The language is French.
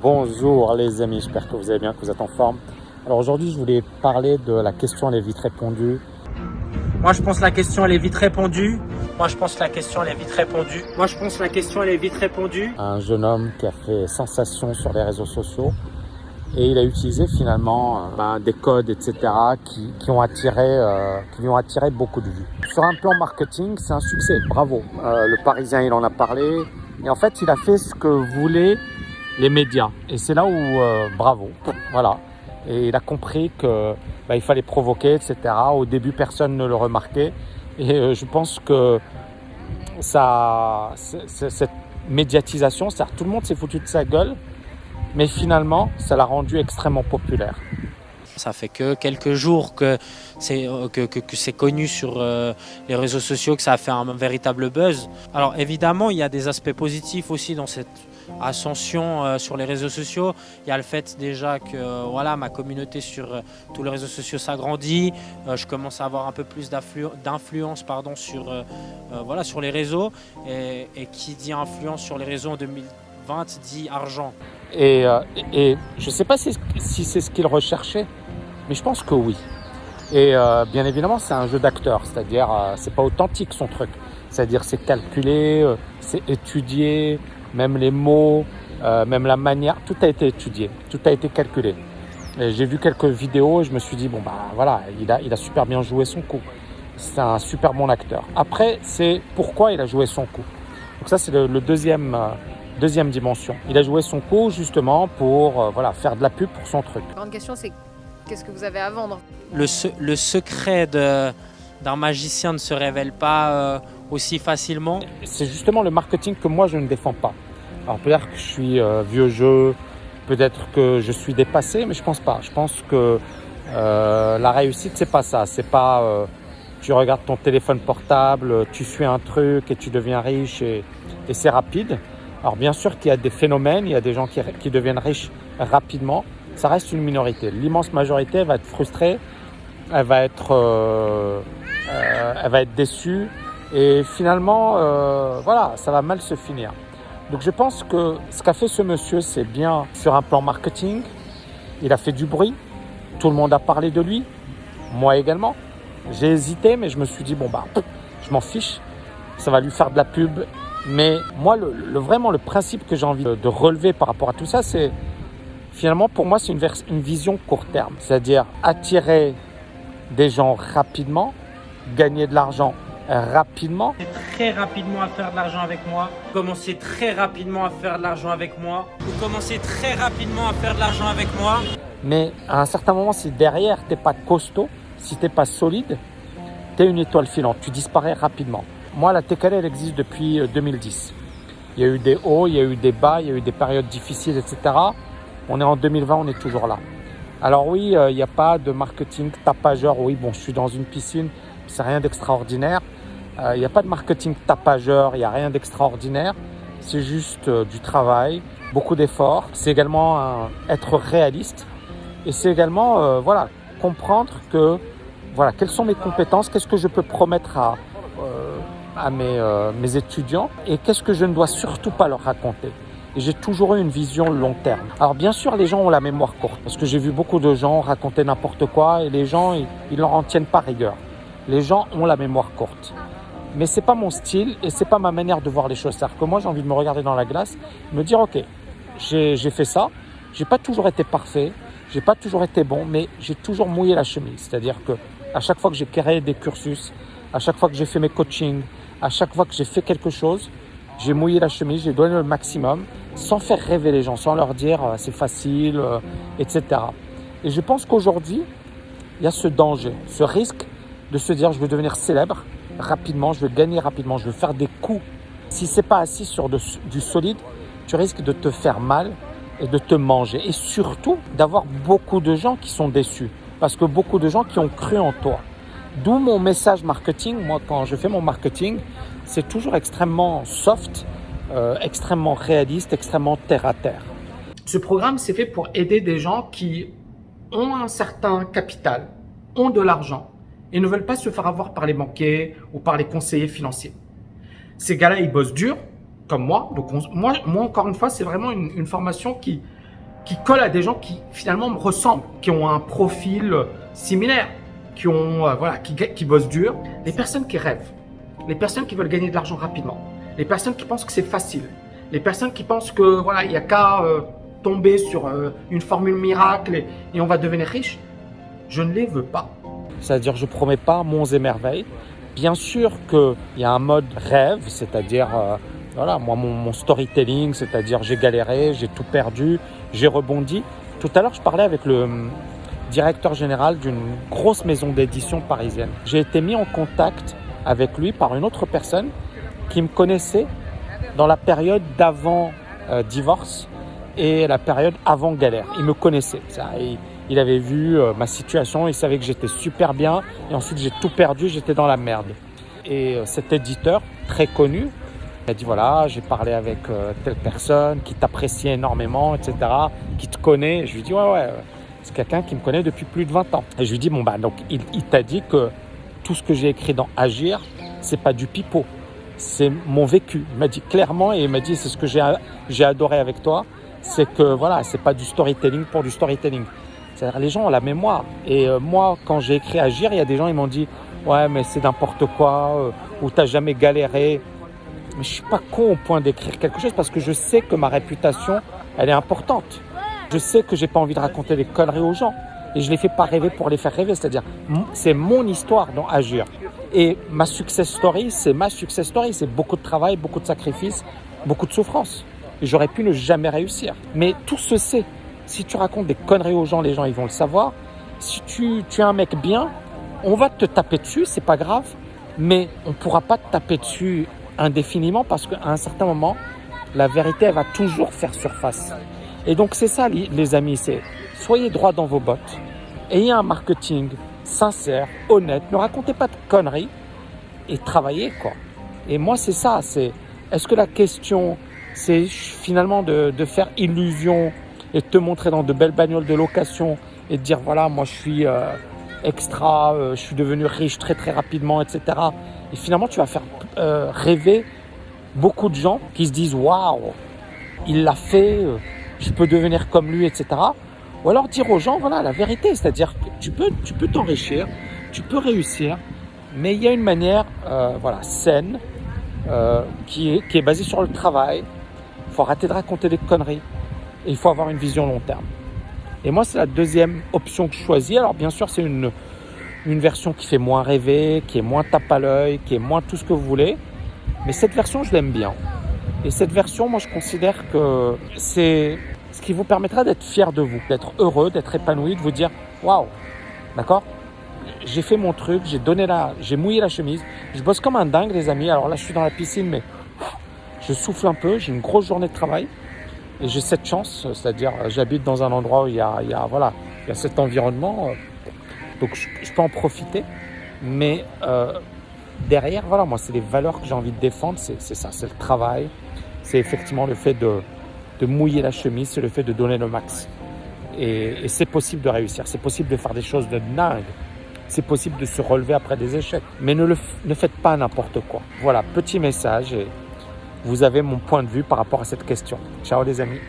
Bonjour les amis, j'espère que vous allez bien, que vous êtes en forme. Alors aujourd'hui, je voulais parler de la question, elle est vite répondue. Moi, je pense que la question, elle est vite répondue. Moi, je pense que la question, elle est vite répondue. Moi, je pense que la question, elle est vite répondue. Un jeune homme qui a fait sensation sur les réseaux sociaux et il a utilisé finalement des codes, etc. qui lui ont attiré beaucoup de vues. Sur un plan marketing, c'est un succès, bravo. Le Parisien, il en a parlé et en fait, il a fait ce que voulaient les médias. Et c'est là où, bravo, voilà. Et il a compris que il fallait provoquer, etc. Au début, personne ne le remarquait. Et je pense que cette médiatisation, c'est-à-dire tout le monde s'est foutu de sa gueule, mais finalement, ça l'a rendu extrêmement populaire. Ça fait que quelques jours que c'est connu sur les réseaux sociaux, que ça a fait un véritable buzz. Alors évidemment, il y a des aspects positifs aussi dans cette ascension sur les réseaux sociaux. Il y a le fait déjà que ma communauté sur tous les réseaux sociaux s'agrandit. Je commence à avoir un peu plus d'influence sur les réseaux. Et qui dit influence sur les réseaux en 2020 dit argent. Et je ne sais pas si c'est ce qu'il recherchait, mais je pense que oui. Et bien évidemment, c'est un jeu d'acteur, c'est-à-dire c'est pas authentique son truc. C'est-à-dire c'est calculé, c'est étudié, même les mots, même la manière, tout a été étudié, tout a été calculé. Et j'ai vu quelques vidéos et je me suis dit il a super bien joué son coup. C'est un super bon acteur. Après, c'est pourquoi il a joué son coup. Donc ça, c'est le deuxième dimension. Il a joué son coup justement pour faire de la pub pour son truc. La grande question, c'est qu'est-ce que vous avez à vendre ? Le secret d'un magicien ne se révèle pas aussi facilement. C'est justement le marketing que moi je ne défends pas. Alors peut-être que je suis vieux jeu, peut-être que je suis dépassé, mais je pense pas. Je pense que la réussite, c'est pas ça. C'est pas tu regardes ton téléphone portable, tu suis un truc et tu deviens riche et c'est rapide. Alors bien sûr qu'il y a des phénomènes, il y a des gens qui deviennent riches rapidement. Ça reste une minorité. L'immense majorité, elle va être frustrée, elle va être déçue et finalement, ça va mal se finir. Donc je pense que ce qu'a fait ce monsieur, c'est bien sur un plan marketing. Il a fait du bruit, tout le monde a parlé de lui, moi également. J'ai hésité, mais je me suis dit, je m'en fiche, ça va lui faire de la pub. Mais moi, vraiment, le principe que j'ai envie de relever par rapport à tout ça, c'est finalement, pour moi, c'est une vision court terme. C'est-à-dire attirer des gens rapidement, gagner de l'argent rapidement. Très rapidement à faire de l'argent avec moi. Commencez très rapidement à faire de l'argent avec moi. Vous commencez très rapidement à faire de l'argent avec moi. Mais à un certain moment, si derrière, tu n'es pas costaud, si tu n'es pas solide, tu es une étoile filante. Tu disparais rapidement. Moi, la TKL, elle existe depuis 2010. Il y a eu des hauts, il y a eu des bas, il y a eu des périodes difficiles, etc. On est en 2020, on est toujours là. Alors oui, il n'y a pas de marketing tapageur. Oui, je suis dans une piscine, c'est rien d'extraordinaire. Il n'y a pas de marketing tapageur, il n'y a rien d'extraordinaire. C'est juste du travail, beaucoup d'efforts. C'est également être réaliste. Et c'est également comprendre que quelles sont mes compétences, qu'est-ce que je peux promettre à mes étudiants et qu'est-ce que je ne dois surtout pas leur raconter. Et j'ai toujours eu une vision long terme. Alors bien sûr, les gens ont la mémoire courte parce que j'ai vu beaucoup de gens raconter n'importe quoi et les gens, ils leur en tiennent pas rigueur. Les gens ont la mémoire courte. Mais c'est pas mon style et c'est pas ma manière de voir les choses. C'est-à-dire que moi, j'ai envie de me regarder dans la glace, me dire ok, j'ai fait ça, j'ai pas toujours été parfait, j'ai pas toujours été bon, mais j'ai toujours mouillé la chemise. C'est-à-dire que à chaque fois que j'ai créé des cursus, à chaque fois que j'ai fait mes coachings, à chaque fois que j'ai fait quelque chose, j'ai mouillé la chemise, j'ai donné le maximum, sans faire rêver les gens, sans leur dire c'est facile, etc. Et je pense qu'aujourd'hui, il y a ce danger, ce risque de se dire je veux devenir célèbre rapidement, je veux gagner rapidement, je veux faire des coups. Si ce n'est pas assis sur du solide, tu risques de te faire mal et de te manger. Et surtout, d'avoir beaucoup de gens qui sont déçus. Parce que beaucoup de gens qui ont cru en toi. D'où mon message marketing. Moi, quand je fais mon marketing, c'est toujours extrêmement soft, extrêmement réaliste, extrêmement terre à terre. Ce programme, c'est fait pour aider des gens qui ont un certain capital, ont de l'argent et ne veulent pas se faire avoir par les banquiers ou par les conseillers financiers. Ces gars-là, ils bossent dur, comme moi. Donc moi, encore une fois, c'est vraiment une formation qui qui colle à des gens qui finalement me ressemblent, qui ont un profil similaire, qui ont voilà, qui bossent dur. Les personnes qui rêvent, les personnes qui veulent gagner de l'argent rapidement, les personnes qui pensent que c'est facile, les personnes qui pensent que voilà, il y a qu'à tomber sur une formule miracle et on va devenir riche. Je ne les veux pas. C'est-à-dire, je promets pas monts et merveilles. Bien sûr qu'il y a un mode rêve, c'est-à-dire, voilà, moi, mon storytelling, c'est-à-dire j'ai galéré, j'ai tout perdu, j'ai rebondi. Tout à l'heure, je parlais avec le directeur général d'une grosse maison d'édition parisienne. J'ai été mis en contact avec lui par une autre personne qui me connaissait dans la période d'avant divorce et la période avant galère. Il me connaissait. Il avait vu ma situation, il savait que j'étais super bien et ensuite j'ai tout perdu, j'étais dans la merde. Et cet éditeur très connu m'a dit voilà, j'ai parlé avec telle personne qui t'apprécie énormément, etc., qui te connaît. Et je lui dis ouais, c'est quelqu'un qui me connaît depuis plus de 20 ans. Et je lui dis bon bah donc il t'a dit que tout ce que j'ai écrit dans Agir, c'est pas du pipeau, c'est mon vécu. Il m'a dit clairement et il m'a dit c'est ce que j'ai adoré avec toi, c'est que voilà, c'est pas du storytelling pour du storytelling. C'est-à-dire les gens ont la mémoire. Et moi, quand j'ai écrit Agir, il y a des gens ils m'ont dit ouais mais c'est n'importe quoi ou t'as jamais galéré. Mais je suis pas con au point d'écrire quelque chose parce que je sais que ma réputation, elle est importante. Je sais que j'ai pas envie de raconter des conneries aux gens et je les fais pas rêver pour les faire rêver. C'est-à-dire, c'est mon histoire dans Agir. Et ma success story, c'est ma success story. C'est beaucoup de travail, beaucoup de sacrifices, beaucoup de souffrance. Et j'aurais pu ne jamais réussir. Mais tout se sait. Si tu racontes des conneries aux gens, les gens ils vont le savoir. Si tu es un mec bien, on va te taper dessus, c'est pas grave. Mais on pourra pas te taper dessus indéfiniment parce qu'à un certain moment, la vérité, elle va toujours faire surface. Et donc, c'est ça, les amis, c'est soyez droit dans vos bottes, ayez un marketing sincère, honnête, ne racontez pas de conneries et travaillez, quoi. Et moi, c'est ça, est-ce que la question, c'est finalement de faire illusion et de te montrer dans de belles bagnoles de location et de dire, voilà, moi, je suis extra, je suis devenu riche très, très rapidement, etc. Et finalement, tu vas faire rêver beaucoup de gens qui se disent « Waouh, il l'a fait, je peux devenir comme lui, etc. » Ou alors dire aux gens, voilà, la vérité, c'est-à-dire que tu peux t'enrichir, tu peux réussir, mais il y a une manière voilà, saine qui est basée sur le travail. Il faut arrêter de raconter des conneries et il faut avoir une vision long terme. Et moi, c'est la deuxième option que je choisis. Alors bien sûr, c'est une version qui fait moins rêver, qui est moins tape à l'œil, qui est moins tout ce que vous voulez. Mais cette version, je l'aime bien. Et cette version, moi, je considère que c'est ce qui vous permettra d'être fier de vous, d'être heureux, d'être épanoui, de vous dire « Waouh, d'accord, j'ai fait mon truc, j'ai mouillé la chemise, je bosse comme un dingue, les amis. Alors là, je suis dans la piscine, mais je souffle un peu, j'ai une grosse journée de travail. Et j'ai cette chance, c'est-à-dire j'habite dans un endroit où il y a cet environnement, donc je peux en profiter. Mais derrière, voilà, moi, c'est les valeurs que j'ai envie de défendre, c'est ça, c'est le travail, c'est effectivement le fait de mouiller la chemise, c'est le fait de donner le max. Et c'est possible de réussir, c'est possible de faire des choses de dingue, c'est possible de se relever après des échecs. Mais ne faites pas n'importe quoi. Voilà, petit message et vous avez mon point de vue par rapport à cette question. Ciao les amis.